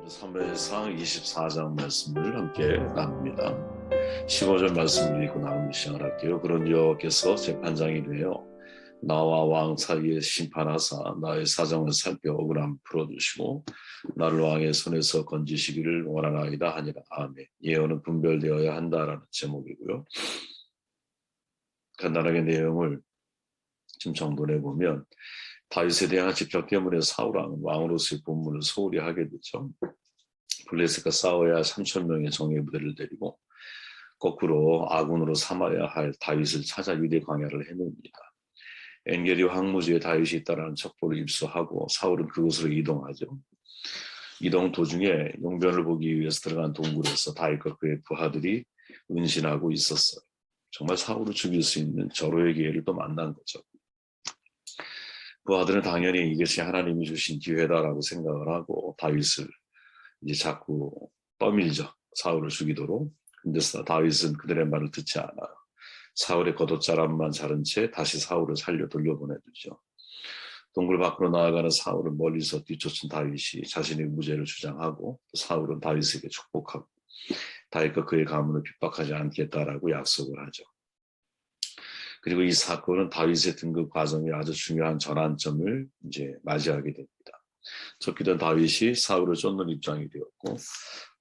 사무엘상 24장 말씀을 함께 나눕니다. 15절 말씀을 읽고 나누는 시작을 할게요. 그런 여호와께서 재판장이 되어 나와 왕 사이에 심판하사 나의 사정을 살펴 억울함 풀어주시고 나를 왕의 손에서 건지시기를 원하나이다 하니라. 아멘. 예언은 분별되어야 한다라는 제목이고요. 간단하게 내용을 좀 정돈해 보면 다윗에 대한 집착 때문에 사울왕은 왕으로서의 본분을 소홀히 하게 되죠. 블레셋과 싸워야 3,000명의 정예 부대를 데리고 거꾸로 아군으로 삼아야 할 다윗을 찾아 유대 광야를 헤맵니다. 엔게리 황무지에 다윗이 있다라는 첩보를 입수하고 사울은 그곳으로 이동하죠. 이동 도중에 용변을 보기 위해서 들어간 동굴에서 다윗과 그의 부하들이 은신하고 있었어요. 정말 사울을 죽일 수 있는 절호의 기회를 또 만난 거죠. 부하들은 당연히 이것이 하나님이 주신 기회다라고 생각을 하고 다윗을 이제 자꾸 떠밀죠. 사울을 죽이도록. 근데 다윗은 그들의 말을 듣지 않아요. 사울의 겉옷자락만 자른 채 다시 사울을 살려 돌려보내주죠. 동굴 밖으로 나아가는 사울을 멀리서 뒤쫓은 다윗이 자신의 무죄를 주장하고 사울은 다윗에게 축복하고 다윗과 그의 가문을 핍박하지 않겠다라고 약속을 하죠. 그리고 이 사건은 다윗의 등극 과정에 아주 중요한 전환점을 이제 맞이하게 됩니다. 쫓기던 다윗이 사울을 쫓는 입장이 되었고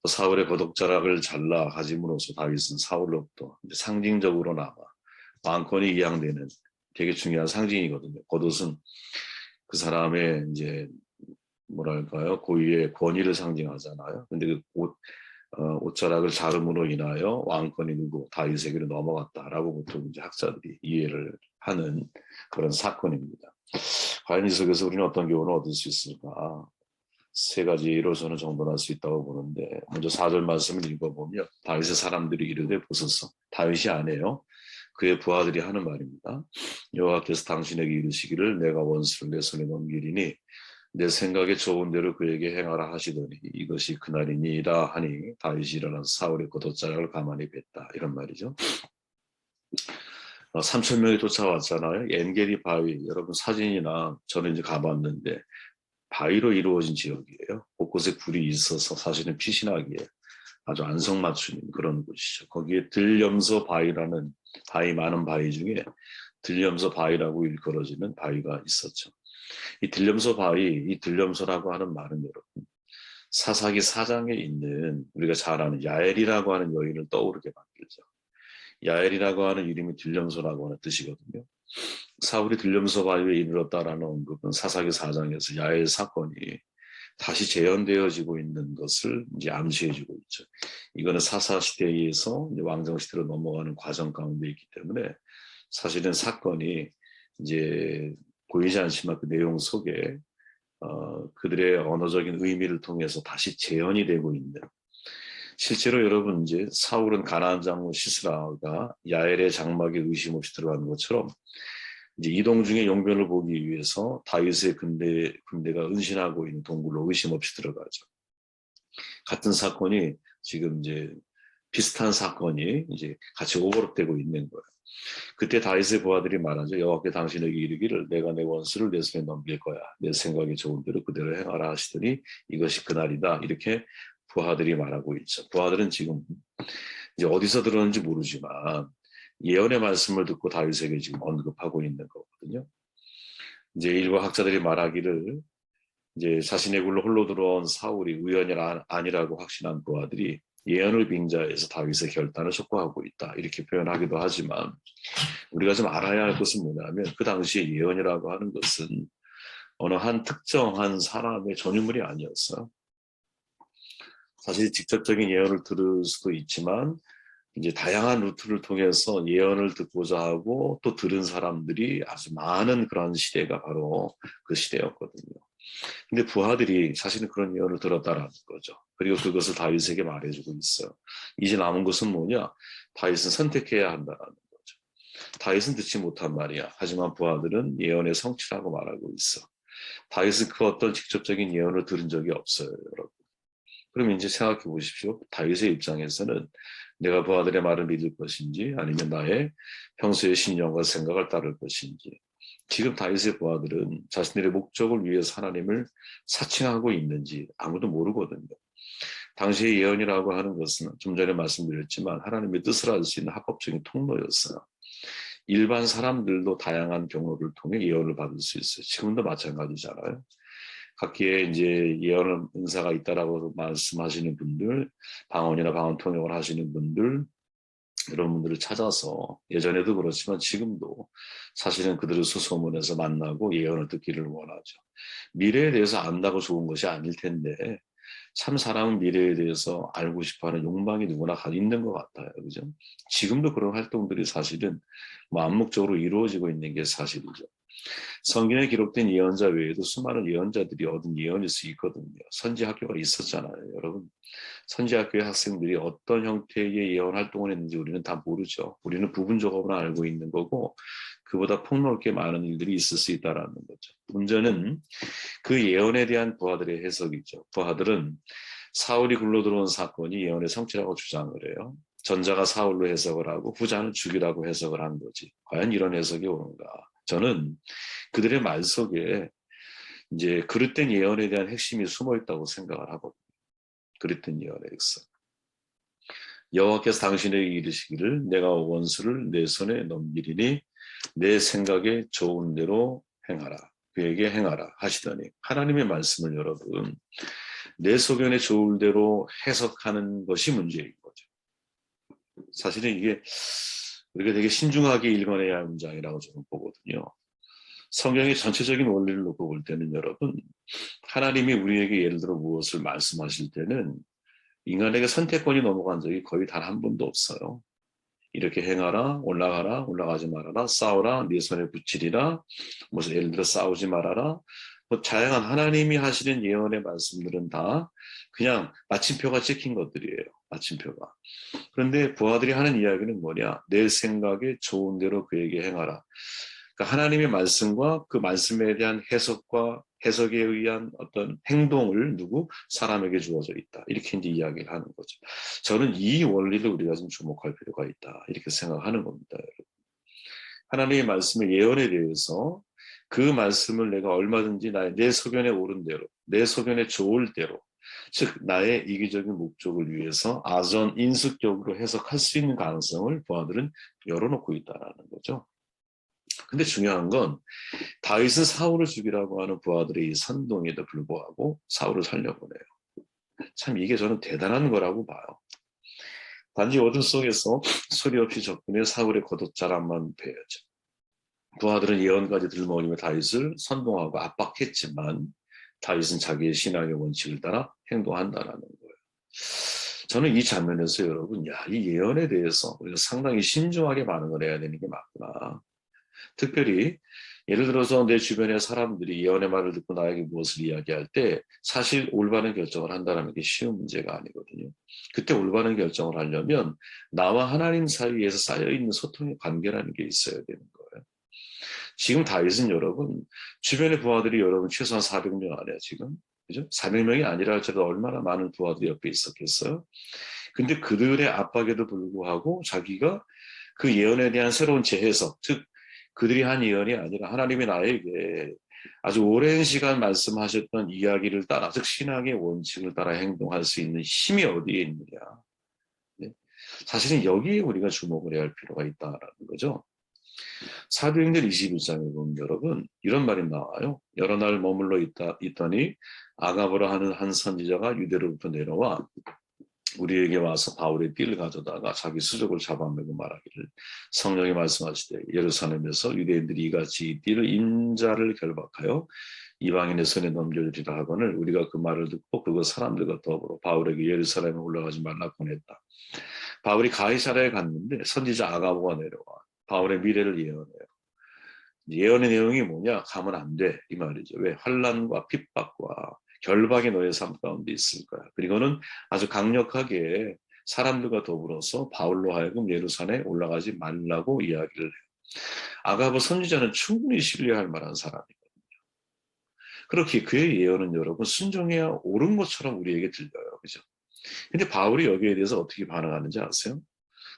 또 사울의 겉옷자락을 잘라 가짐으로써 다윗은 사울로부터 상징적으로나마 왕권이 이양되는 되게 중요한 상징이거든요. 겉옷은 그 사람의 이제 뭐랄까요 고유의 권위를 상징하잖아요. 근데 그 옷자락을 자름으로 인하여 왕권이 누구 다윗에게로 넘어갔다라고 보통 이제 학자들이 이해를 하는 그런 사건입니다. 과연 이 속에서 우리는 어떤 교훈을 얻을 수 있을까? 세 가지로 저는 정돈할 수 있다고 보는데 먼저 4절 말씀을 읽어보면 다윗의 사람들이 이르되 보소서. 다윗이 아니에요. 그의 부하들이 하는 말입니다. 여호와께서 당신에게 이르시기를 내가 원수를 내 손에 넘기리니 내 생각에 좋은 대로 그에게 행하라 하시더니 이것이 그날이니이다 하니 다윗이 일어나서 사울의 겉옷자락을 가만히 뱉다 이런 말이죠. 3,000명이 쫓아왔잖아요. 엔게리 바위 여러분 사진이나 저는 이제 가봤는데 바위로 이루어진 지역이에요. 곳곳에 굴이 있어서 사실은 피신하기에 아주 안성맞춤인 그런 곳이죠. 거기에 들염소 바위라는 바위 많은 바위 중에 들염소 바위라고 일컬어지는 바위가 있었죠. 이 들염소 바위, 이 들염소라고 하는 말은 여러분 사사기 4장에 있는 우리가 잘 아는 야엘이라고 하는 여인을 떠오르게 만들죠. 야엘이라고 하는 이름이 들염소라고 하는 뜻이거든요. 사울이 들염소 바위에 이르렀다라는 언급은 사사기 4장에서 야엘 사건이 다시 재현되어지고 있는 것을 이제 암시해주고 있죠. 이거는 사사 시대에서 왕정 시대로 넘어가는 과정 가운데 있기 때문에 사실은 사건이 이제 보이지 않지만 그 내용 속에 그들의 언어적인 의미를 통해서 다시 재현이 되고 있는. 실제로 여러분 이제 사울은 가나안 장로 시스라가 야엘의 장막에 의심 없이 들어가는 것처럼 이제 이동 중에 용변을 보기 위해서 다윗의 군대가 은신하고 있는 동굴로 의심 없이 들어가죠. 같은 사건이 지금 이제 비슷한 사건이 이제 같이 오버랩되고 있는 거예요. 그때 다윗의 부하들이 말하죠. 여호와께 당신에게 이르기를 내가 내 원수를 내 손에 넘길 거야. 내 생각이 좋은 대로 그대로 행하라 하시더니 이것이 그날이다. 이렇게 부하들이 말하고 있죠. 부하들은 지금 이제 어디서 들었는지 모르지만 예언의 말씀을 듣고 다윗에게 지금 언급하고 있는 거거든요. 이제 일부 학자들이 말하기를 이제 자신의 굴로 홀로 들어온 사울이 우연이 아니라고 확신한 부하들이 예언을 빙자해서 다윗의 결단을 촉구하고 있다. 이렇게 표현하기도 하지만 우리가 좀 알아야 할 것은 뭐냐면 그 당시에 예언이라고 하는 것은 어느 한 특정한 사람의 전유물이 아니었어요. 사실 직접적인 예언을 들을 수도 있지만 이제 다양한 루트를 통해서 예언을 듣고자 하고 또 들은 사람들이 아주 많은 그런 시대가 바로 그 시대였거든요. 근데 부하들이 사실은 그런 예언을 들었다라는 거죠. 그리고 그것을 다윗에게 말해주고 있어요. 이제 남은 것은 뭐냐? 다윗은 선택해야 한다는 거죠. 다윗은 듣지 못한 말이야. 하지만 부하들은 예언의 성취라고 말하고 있어. 다윗은 그 어떤 직접적인 예언을 들은 적이 없어요, 여러분. 그럼 이제 생각해 보십시오. 다윗의 입장에서는 내가 부하들의 말을 믿을 것인지 아니면 나의 평소의 신념과 생각을 따를 것인지. 지금 다윗의 부하들은 자신들의 목적을 위해서 하나님을 사칭하고 있는지 아무도 모르거든요. 당시의 예언이라고 하는 것은 좀 전에 말씀드렸지만 하나님의 뜻을 알 수 있는 합법적인 통로였어요. 일반 사람들도 다양한 경로를 통해 예언을 받을 수 있어요. 지금도 마찬가지잖아요. 각기에 이제 예언 은사가 있다라고 말씀하시는 분들, 방언이나 방언 통역을 하시는 분들, 이런 분들을 찾아서 예전에도 그렇지만 지금도 사실은 그들을 수소문해서 만나고 예언을 듣기를 원하죠. 미래에 대해서 안다고 좋은 것이 아닐 텐데 참 사람은 미래에 대해서 알고 싶어하는 욕망이 누구나 있는 것 같아요. 그죠? 지금도 그런 활동들이 사실은 뭐 암묵적으로 이루어지고 있는 게 사실이죠. 성경에 기록된 예언자 외에도 수많은 예언자들이 얻은 예언일 수 있거든요. 선지학교가 있었잖아요, 여러분. 선지학교의 학생들이 어떤 형태의 예언 활동을 했는지 우리는 다 모르죠. 우리는 부분적으로 알고 있는 거고 그보다 폭넓게 많은 일들이 있을 수 있다는 거죠. 문제는 그 예언에 대한 부하들의 해석이죠. 부하들은 사울이 굴러들어온 사건이 예언의 성취라고 주장을 해요. 전자가 사울로 해석을 하고 후자는 죽이라고 해석을 한 거지. 과연 이런 해석이 옳은가? 저는 그들의 말 속에 이제 그릇된 예언에 대한 핵심이 숨어 있다고 생각을 하거든요. 그릇된 예언의 핵심. 여호와께서 당신에게 이르시기를 내가 원수를 내 손에 넘기리니 내 생각에 좋은 대로 행하라. 그에게 행하라 하시더니 하나님의 말씀을 여러분 내 소견에 좋을 대로 해석하는 것이 문제인 거죠. 사실은 이게 우리가 되게 신중하게 읽어내야 할 문장이라고 저는 보거든요. 성경의 전체적인 원리를 놓고 볼 때는 여러분 하나님이 우리에게 예를 들어 무엇을 말씀하실 때는 인간에게 선택권이 넘어간 적이 거의 단 한 번도 없어요. 이렇게 행하라, 올라가라, 올라가지 말아라, 싸우라, 네 손에 붙이리라, 무슨 예를 들어 싸우지 말아라. 뭐 다양한 하나님이 하시는 예언의 말씀들은 다 그냥 마침표가 찍힌 것들이에요. 마침표가. 그런데 부하들이 하는 이야기는 뭐냐? 내 생각에 좋은 대로 그에게 행하라. 그러니까 하나님의 말씀과 그 말씀에 대한 해석과 해석에 의한 어떤 행동을 사람에게 주어져 있다. 이렇게 이제 이야기를 하는 거죠. 저는 이 원리를 우리가 좀 주목할 필요가 있다. 이렇게 생각하는 겁니다, 여러분. 하나님의 말씀의 예언에 대해서 그 말씀을 내가 얼마든지 내 소견에 옳은 대로, 내 소견에 좋을 대로, 즉 나의 이기적인 목적을 위해서 아전 인식적으로 해석할 수 있는 가능성을 부하들은 열어놓고 있다는 거죠. 근데 중요한 건 다윗은 사울을 죽이라고 하는 부하들의 이 선동에도 불구하고 사울을 살려보내요. 참 이게 저는 대단한 거라고 봐요. 단지 어둠 속에서 소리 없이 접근해 사울의 겉옷자락만 베었죠. 부하들은 예언까지 들먹이며 다윗을 선동하고 압박했지만 다윗은 자기의 신앙의 원칙을 따라 행동한다는 거예요. 저는 이 장면에서 여러분, 이 예언에 대해서 우리가 상당히 신중하게 반응을 해야 되는 게 맞구나. 특별히 예를 들어서 내 주변의 사람들이 예언의 말을 듣고 나에게 무엇을 이야기할 때 사실 올바른 결정을 한다는 게 쉬운 문제가 아니거든요. 그때 올바른 결정을 하려면 나와 하나님 사이에서 쌓여있는 소통의 관계라는 게 있어야 되는 거예요. 지금 다윗은 여러분 주변의 부하들이 여러분 최소한 400명 아니야 지금. 그죠? 400명이 아니라 할지라도 얼마나 많은 부하들이 옆에 있었겠어요. 근데 그들의 압박에도 불구하고 자기가 그 예언에 대한 새로운 재해석, 즉 그들이 한 예언이 아니라 하나님이 나에게 아주 오랜 시간 말씀하셨던 이야기를 따라 즉 신앙의 원칙을 따라 행동할 수 있는 힘이 어디에 있느냐. 네? 사실은 여기에 우리가 주목을 해야 할 필요가 있다는 거죠. 사도행전 21장에 보면 여러분 이런 말이 나와요. 여러 날 머물러 있더니 아가보라 하는 한 선지자가 유대로부터 내려와 우리에게 와서 바울의 띠를 가져다가 자기 수족을 잡아매고 말하기를 성령이 말씀하시되 예루살렘에서 유대인들이 이같이 이 띠를 인자를 결박하여 이방인의 손에 넘겨주리라 하거늘 우리가 그 말을 듣고 그거 사람들과 더불어 바울에게 예루살렘에 올라가지 말라 보냈다. 바울이 가이사랴에 갔는데 선지자 아가보가 내려와 바울의 미래를 예언해요. 예언의 내용이 뭐냐? 가면 안 돼. 이 말이죠. 왜? 환난과 핍박과 결박이 너의 삶 가운데 있을 거야. 그리고는 아주 강력하게 사람들과 더불어서 바울로 하여금 예루살렘에 올라가지 말라고 이야기를 해요. 아가보 선지자는 충분히 신뢰할 만한 사람이거든요. 그렇게 그의 예언은 여러분 순종해야 옳은 것처럼 우리에게 들려요. 그죠? 근데 바울이 여기에 대해서 어떻게 반응하는지 아세요?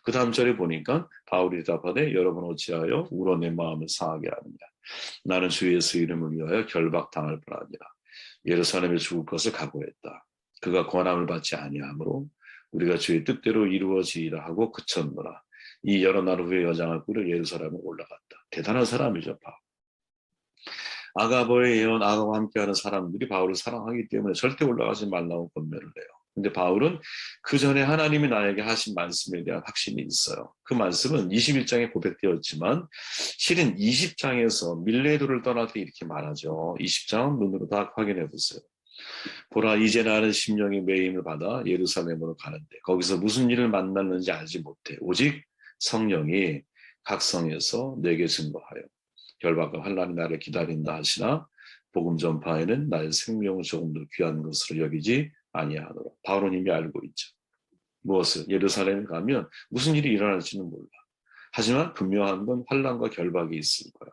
그 다음 절에 보니까 바울이 대답하되 여러분 어찌하여 울어 내 마음을 상하게 하느냐. 나는 주 예수 이름을 위하여 결박당할 뿐 아니라 예루살렘에 죽을 것을 각오했다. 그가 권함을 받지 아니하므로 우리가 주의 뜻대로 이루어지리라 하고 그쳤노라. 이 여러 날 후에 여장을 꾸려 예루살렘에 올라갔다. 대단한 사람이죠. 바울. 아가버의 예언, 아가와 함께하는 사람들이 바울을 사랑하기 때문에 절대 올라가지 말라고 권면을 해요. 근데 바울은 그 전에 하나님이 나에게 하신 말씀에 대한 확신이 있어요. 그 말씀은 21장에 고백되었지만 실은 20장에서 밀레도를 떠날 때 이렇게 말하죠. 20장 눈으로 다 확인해 보세요. 보라, 이제 나는 심령의 매임을 받아 예루살렘으로 가는데 거기서 무슨 일을 만났는지 알지 못해. 오직 성령이 각 성에서 내게 증거하여 결박과 환난이 나를 기다린다 하시나 복음 전파에는 나의 생명을 조금 더 귀한 것으로 여기지 아니하노라. 바울은 이미 알고 있죠. 무엇을? 예루살렘에 가면 무슨 일이 일어날지는 몰라. 하지만 분명한 건 환난과 결박이 있을 거야.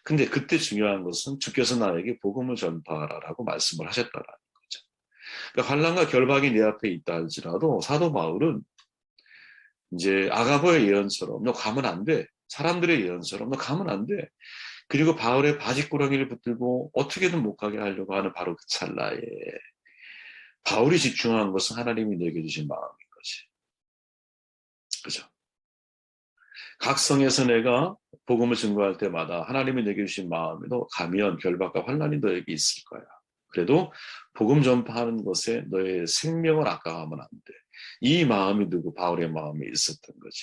근데 그때 중요한 것은 주께서 나에게 복음을 전파하라라고 말씀을 하셨다라는 거죠. 그러니까 환난과 결박이 내 앞에 있다 할지라도 사도 바울은 이제 아가버의 예언처럼 너 가면 안 돼. 사람들의 예언처럼 너 가면 안 돼. 그리고 바울의 바짓구렁이를 붙들고 어떻게든 못 가게 하려고 하는 바로 그 찰나에 바울이 집중한 것은 하나님이 내게 주신 마음인 거지. 그죠? 각 성에서 내가 복음을 증거할 때마다 하나님이 내게 주신 마음에도 가면 결박과 환난이 너에게 있을 거야. 그래도 복음 전파하는 것에 너의 생명을 아까워하면 안 돼. 이 마음이 누구? 바울의 마음에 있었던 거지.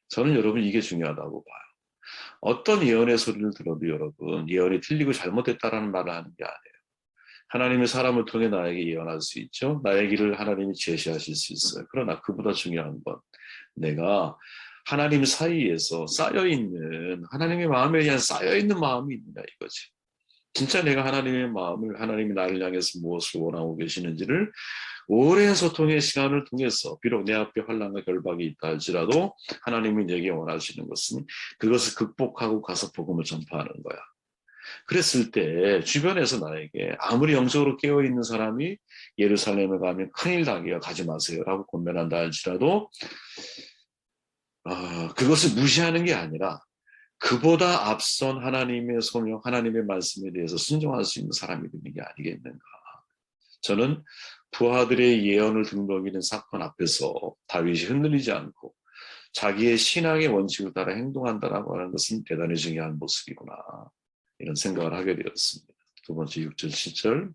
저는 여러분 이게 중요하다고 봐요. 어떤 예언의 소리를 들어도 여러분 예언이 틀리고 잘못됐다라는 말을 하는 게 아니에요. 하나님이 사람을 통해 나에게 예언할 수 있죠. 나의 길을 하나님이 제시하실 수 있어요. 그러나 그보다 중요한 건 내가 하나님 사이에서 쌓여있는 하나님의 마음에 대한 쌓여있는 마음이 있느냐 이거지. 진짜 내가 하나님의 마음을 하나님이 나를 향해서 무엇을 원하고 계시는지를 오랜 소통의 시간을 통해서 비록 내 앞에 환난과 결박이 있다 할지라도 하나님이 내게 원하시는 것은 그것을 극복하고 가서 복음을 전파하는 거야. 그랬을 때 주변에서 나에게 아무리 영적으로 깨어있는 사람이 예루살렘에 가면 큰일 나게요. 가지 마세요 라고 권면한다 할지라도 그것을 무시하는 게 아니라 그보다 앞선 하나님의 소명, 하나님의 말씀에 대해서 순종할 수 있는 사람이 되는 게 아니겠는가. 저는 부하들의 예언을 등록이는 사건 앞에서 다윗이 흔들리지 않고 자기의 신앙의 원칙을 따라 행동한다라고 하는 것은 대단히 중요한 모습이구나. 이런 생각을 하게 되었습니다. 두 번째 6절, 7절.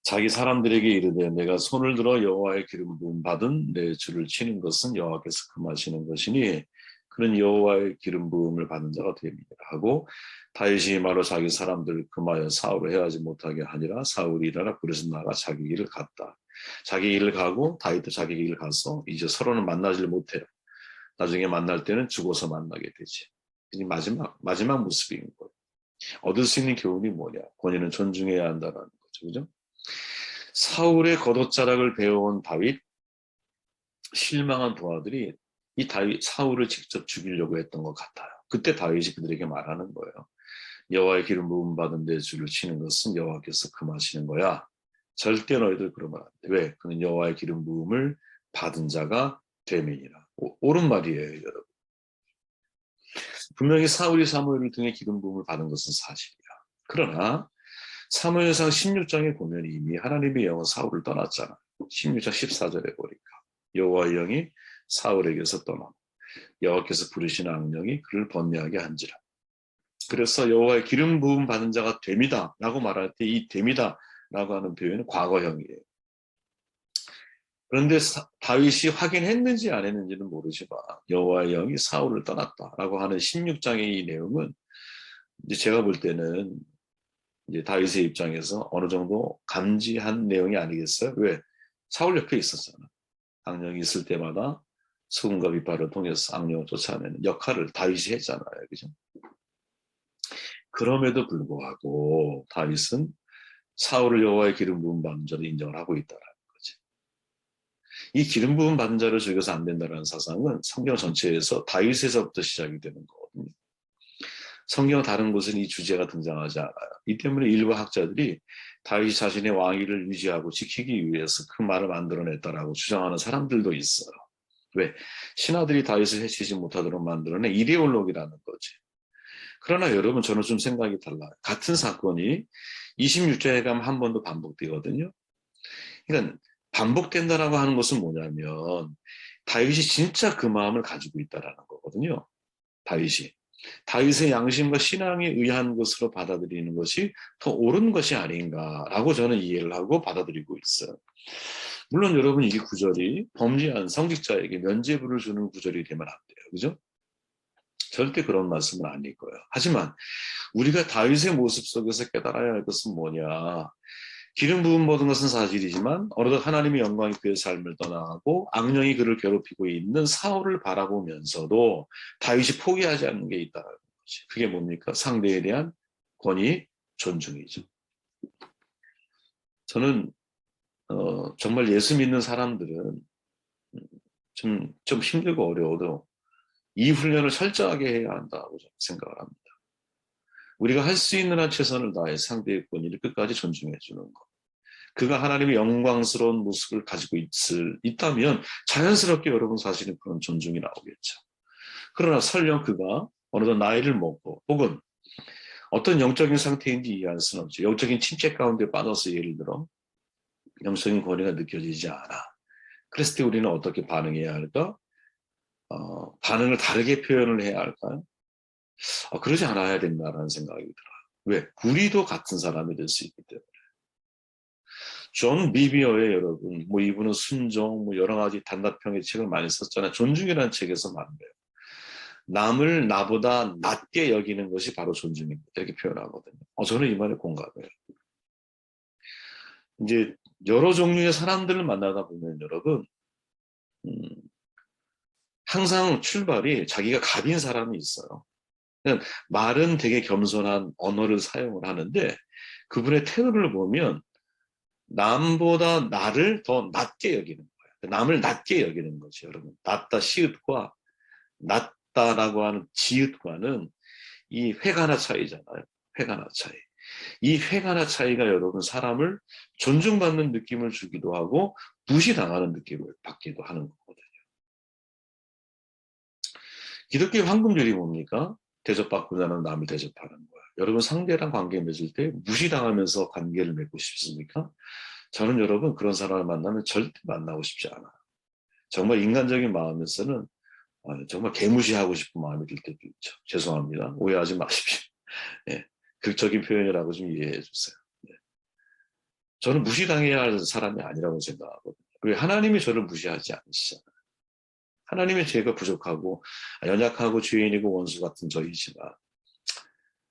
자기 사람들에게 이르되 내가 손을 들어 여호와의 기름 부음 받은 내 주를 치는 것은 여호와께서 금하시는 것이니 그는 여호와의 기름 부음을 받은 자가 됩니다 하고 다윗이 말로 자기 사람들 금하여 사울을 해하지 못하게 하니라. 사울이 일어나 굴에서 나가 자기 길을 갔다. 자기 길을 가고 다윗도 자기 길을 가서 이제 서로는 만나질 못해요. 나중에 만날 때는 죽어서 만나게 되지. 이 마지막 모습인 거예요. 얻을 수 있는 교훈이 뭐냐? 권위는 존중해야 한다는 거죠. 그죠? 사울의 겉옷자락을 배워온 다윗, 실망한 부하들이 이 다윗 사울을 직접 죽이려고 했던 것 같아요. 그때 다윗이 그들에게 말하는 거예요. 여호와의 기름 부음 받은 내 주를 치는 것은 여호와께서 금하시는 거야. 절대 너희들 그러면 안 돼. 왜? 그는 여호와의 기름 부음을 받은 자가 되민이라. 옳은 말이에요, 여러분. 분명히 사울이 사무엘을 통해 기름 부음을 받은 것은 사실이야. 그러나 사무엘상 16장에 보면 이미 하나님의 영은 사울을 떠났잖아. 16장 14절에 보니까 여호와의 영이 사울에게서 떠나고 여호와께서 부르시는 악령이 그를 번뇌하게 한지라. 그래서 여호와의 기름 부음 받은 자가 됨이다 라고 말할 때 이 됨이다 라고 하는 표현은 과거형이에요. 그런데 다윗이 확인했는지 안 했는지는 모르지만 여호와의 영이 사울을 떠났다라고 하는 16장의 이 내용은 이제 제가 볼 때는 이제 다윗의 입장에서 어느 정도 감지한 내용이 아니겠어요? 왜? 사울 옆에 있었잖아. 악령이 있을 때마다 소금과 비파를 통해서 악령을 쫓아내는 역할을 다윗이 했잖아요. 그죠? 그럼에도 불구하고 다윗은 사울을 여호와의 기름 부음 받은 자로 인정을 하고 있다라는 거지. 이 기름 부음 받은 자를 죽여서 안 된다는 사상은 성경 전체에서 다윗에서부터 시작이 되는 거거든요. 성경 다른 곳은 이 주제가 등장하지 않아요. 이 때문에 일부 학자들이 다윗이 자신의 왕위를 유지하고 지키기 위해서 그 말을 만들어냈다라고 주장하는 사람들도 있어요. 왜? 신하들이 다윗을 해치지 못하도록 만들어낸 이데올로기라는 거지. 그러나 여러분 저는 좀 생각이 달라요. 같은 사건이 26장에 가면 한 번 더 반복되거든요. 그러니까 반복된다라고 하는 것은 뭐냐면 다윗이 진짜 그 마음을 가지고 있다라는 거거든요. 다윗의 양심과 신앙에 의한 것으로 받아들이는 것이 더 옳은 것이 아닌가라고 저는 이해를 하고 받아들이고 있어요. 물론 여러분, 이 구절이 범죄한 성직자에게 면죄부를 주는 구절이 되면 안 돼요. 그죠? 절대 그런 말씀은 아닐 거예요. 하지만 우리가 다윗의 모습 속에서 깨달아야 할 것은 뭐냐. 기름 부음 모든 것은 사실이지만 어느덧 하나님의 영광이 그의 삶을 떠나가고 악령이 그를 괴롭히고 있는 사울을 바라보면서도 다윗이 포기하지 않는 게 있다는 거지. 그게 뭡니까? 상대에 대한 권위, 존중이죠. 저는 정말 예수 믿는 사람들은 좀 힘들고 어려워도 이 훈련을 철저하게 해야 한다고 생각을 합니다. 우리가 할 수 있는 한 최선을 다해 상대의 권위를 끝까지 존중해 주는 것. 그가 하나님의 영광스러운 모습을 가지고 있다면 자연스럽게 여러분 사실은 그런 존중이 나오겠죠. 그러나 설령 그가 어느덧 나이를 먹고 혹은 어떤 영적인 상태인지 이해할 수는 없죠. 영적인 침체 가운데 빠져서 예를 들어 영적인 권위가 느껴지지 않아. 그랬을 때 우리는 어떻게 반응해야 할까? 반응을 다르게 표현을 해야 할까요? 그러지 않아야 된다라는 생각이 들어요. 왜? 우리도 같은 사람이 될 수 있기 때문에. 존 비비어의 여러분, 이분은 순종, 여러 가지 단답형의 책을 많이 썼잖아요. 존중이라는 책에서 말해요. 남을 나보다 낮게 여기는 것이 바로 존중입니다. 이렇게 표현하거든요. 저는 이 말에 공감해요. 이제 여러 종류의 사람들을 만나다 보면 여러분, 항상 출발이 자기가 갑인 사람이 있어요. 말은 되게 겸손한 언어를 사용을 하는데 그분의 태도를 보면 남보다 나를 더 낮게 여기는 거예요. 남을 낮게 여기는 거죠, 여러분. 낮다 시읒과 낮다라고 하는 지읒과는 이 획하나 차이잖아요. 획하나 차이. 이 획하나 차이가 여러분 사람을 존중받는 느낌을 주기도 하고 무시당하는 느낌을 받기도 하는 거거든요. 기독교의 황금률이 뭡니까? 대접받고자 하는 남을 대접하는 거예요. 여러분 상대랑 관계 맺을 때 무시당하면서 관계를 맺고 싶습니까? 저는 여러분 그런 사람을 만나면 절대 만나고 싶지 않아요. 정말 인간적인 마음에서는 정말 개무시하고 싶은 마음이 들 때도 있죠. 죄송합니다. 오해하지 마십시오. 네. 극적인 표현이라고 좀 이해해 주세요. 네. 저는 무시당해야 할 사람이 아니라고 생각하거든요. 왜 하나님이 저를 무시하지 않으시잖아요. 하나님의 죄가 부족하고 연약하고 죄인이고 원수 같은 저이지만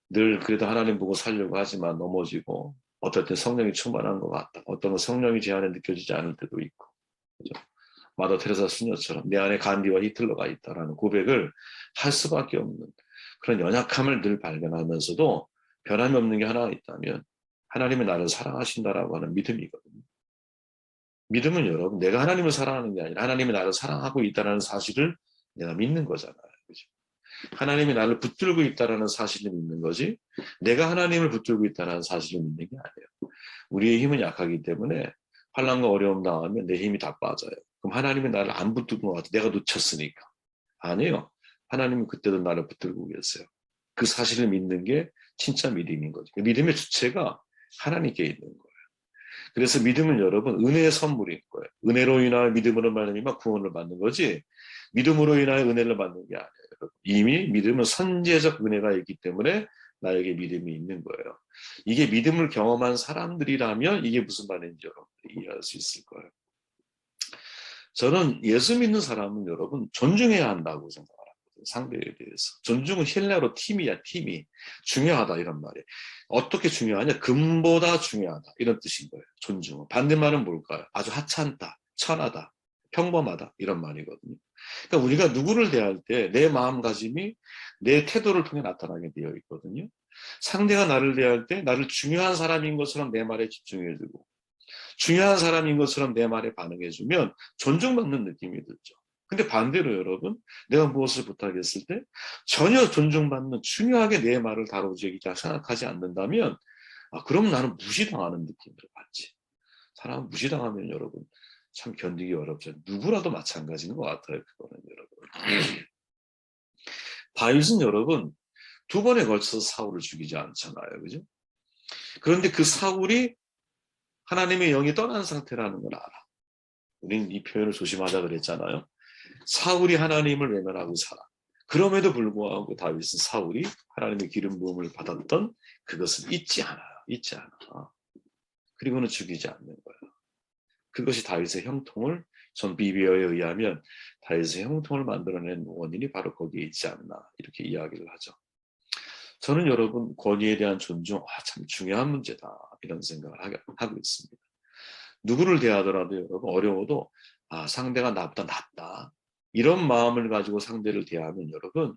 늘 그래도 하나님 보고 살려고 하지만 넘어지고 어떨 때 성령이 충만한 것 같다. 어떤 건 성령이 제 안에 느껴지지 않을 때도 있고. 그죠? 마더 테레사 수녀처럼 내 안에 간디와 히틀러가 있다라는 고백을 할 수밖에 없는 그런 연약함을 늘 발견하면서도 변함이 없는 게 하나 있다면 하나님이 나를 사랑하신다라고 하는 믿음이거든요. 믿음은 여러분 내가 하나님을 사랑하는 게 아니라 하나님이 나를 사랑하고 있다는 사실을 내가 믿는 거잖아요. 그죠? 하나님이 나를 붙들고 있다는 사실을 믿는 거지 내가 하나님을 붙들고 있다는 사실을 믿는 게 아니에요. 우리의 힘은 약하기 때문에 환난과 어려움 당하면 내 힘이 다 빠져요. 그럼 하나님이 나를 안 붙들고 것 같아. 내가 놓쳤으니까. 아니에요. 하나님은 그때도 나를 붙들고 계세요. 그 사실을 믿는 게 진짜 믿음인 거죠. 믿음의 주체가 하나님께 있는 거예요. 그래서 믿음은 여러분 은혜의 선물인 거예요. 은혜로 인하여 믿음으로 말미암아 구원을 받는 거지 믿음으로 인하여 은혜를 받는 게 아니에요. 이미 믿음은 선제적 은혜가 있기 때문에 나에게 믿음이 있는 거예요. 이게 믿음을 경험한 사람들이라면 이게 무슨 말인지 여러분들이 이해할 수 있을 거예요. 저는 예수 믿는 사람은 여러분 존중해야 한다고 생각합니다. 상대에 대해서. 존중은 헬라어로 팀이야, 팀이. 중요하다 이런 말이에요. 어떻게 중요하냐? 금보다 중요하다 이런 뜻인 거예요. 존중은. 반대말은 뭘까요? 아주 하찮다, 천하다, 평범하다 이런 말이거든요. 그러니까 우리가 누구를 대할 때 내 마음가짐이 내 태도를 통해 나타나게 되어 있거든요. 상대가 나를 대할 때 나를 중요한 사람인 것처럼 내 말에 집중해주고 중요한 사람인 것처럼 내 말에 반응해주면 존중받는 느낌이 들죠. 근데 반대로 여러분 내가 무엇을 부탁했을 때 전혀 존중받는 중요하게 내 말을 다뤄주기가 생각하지 않는다면 그럼 나는 무시당하는 느낌을 받지. 사람은 무시당하면 여러분 참 견디기 어렵죠. 누구라도 마찬가지인 것 같아요. 그거는 여러분. 다윗은 여러분 두 번에 걸쳐서 사울을 죽이지 않잖아요. 그죠? 그런데 그 사울이 하나님의 영이 떠난 상태라는 걸 알아. 우리는 이 표현을 조심하자 그랬잖아요. 사울이 하나님을 외면하고 살아. 그럼에도 불구하고 다윗은 사울이 하나님의 기름 부음을 받았던 그것을 잊지 않아요. 잊지 않아. 그리고는 죽이지 않는 거예요. 그것이 다윗의 형통을, 전 비비어에 의하면 다윗의 형통을 만들어낸 원인이 바로 거기에 있지 않나 이렇게 이야기를 하죠. 저는 여러분 권위에 대한 존중, 참 중요한 문제다 이런 생각을 하고 있습니다. 누구를 대하더라도 여러분 어려워도 상대가 나보다 낫다 이런 마음을 가지고 상대를 대하면 여러분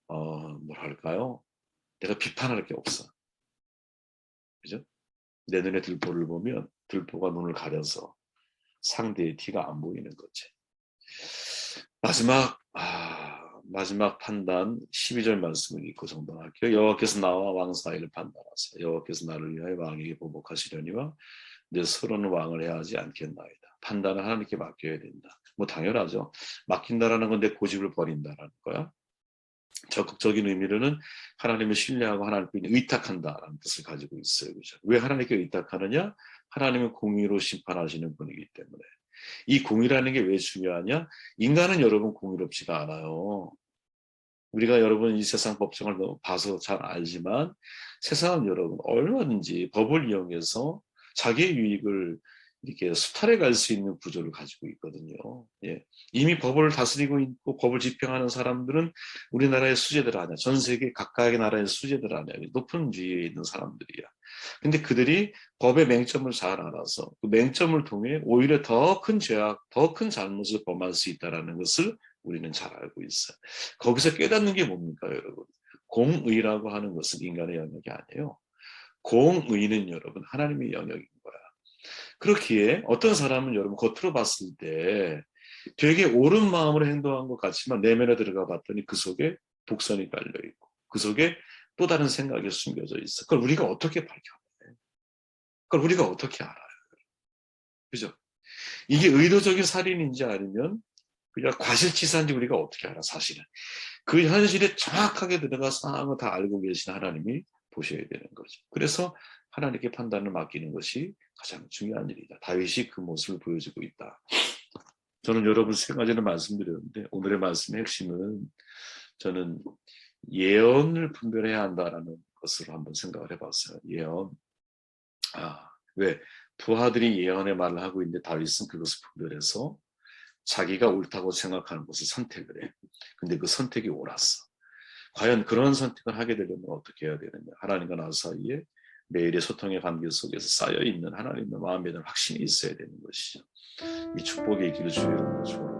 뭐랄까요? 내가 비판할 게 없어. 그죠? 내 눈에 들보를 보면 들보가 눈을 가려서 상대의 티가 안 보이는 거지. 마지막 판단 12절 말씀을 읽고 정돈할게요. 여호와께서 나와 왕 사이를 판단하사 여호와께서 나를 위하여 왕에게 보복하시려니와 내 서로는 왕을 해야 하지 않겠나이다. 판단은 하나님께 맡겨야 된다. 뭐 당연하죠. 맡긴다라는 건 내 고집을 버린다라는 거야. 적극적인 의미로는 하나님을 신뢰하고 하나님께 의탁한다라는 뜻을 가지고 있어요. 그렇죠? 왜 하나님께 의탁하느냐? 하나님은 공의로 심판하시는 분이기 때문에. 이 공의라는 게 왜 중요하냐? 인간은 여러분 공의롭지가 않아요. 우리가 여러분 이 세상 법정을 봐서 잘 알지만 세상은 여러분 얼마든지 법을 이용해서 자기의 유익을 이렇게 수탈해 갈 수 있는 구조를 가지고 있거든요. 예. 이미 법을 다스리고 있고 법을 집행하는 사람들은 우리나라의 수재들 아니야. 전 세계 각각의 나라의 수재들 아니야. 높은 지위에 있는 사람들이야. 근데 그들이 법의 맹점을 잘 알아서 그 맹점을 통해 오히려 더 큰 죄악, 더 큰 잘못을 범할 수 있다는 것을 우리는 잘 알고 있어요. 거기서 깨닫는 게 뭡니까, 여러분? 공의라고 하는 것은 인간의 영역이 아니에요. 공의는 여러분 하나님의 영역인 거야. 그렇기에 어떤 사람은 여러분 겉으로 봤을 때 되게 옳은 마음으로 행동한 것 같지만 내면에 들어가 봤더니 그 속에 독선이 깔려 있고 그 속에 또 다른 생각이 숨겨져 있어. 그걸 우리가 어떻게 발견해? 그걸 우리가 어떻게 알아요? 그죠? 이게 의도적인 살인인지 아니면 그냥 과실치사인지 우리가 어떻게 알아, 사실은. 그 현실에 정확하게 들어가 상황을 다 알고 계신 하나님이 보셔야 되는 거죠. 그래서 하나님께 판단을 맡기는 것이 가장 중요한 일이다. 다윗이 그 모습을 보여주고 있다. 저는 여러분 세 가지를 말씀드렸는데 오늘의 말씀의 핵심은 저는 예언을 분별해야 한다라는 것으로 한번 생각을 해봤어요. 예언. 왜? 부하들이 예언의 말을 하고 있는데 다윗은 그것을 분별해서 자기가 옳다고 생각하는 것을 선택을 해. 근데 그 선택이 옳았어. 과연 그런 선택을 하게 되려면 어떻게 해야 되느냐. 하나님과 나 사이에 매일의 소통의 관계 속에서 쌓여있는 하나님의 마음에 대한 확신이 있어야 되는 것이죠. 이 축복의 길을 주의 이름으로 축원합니다.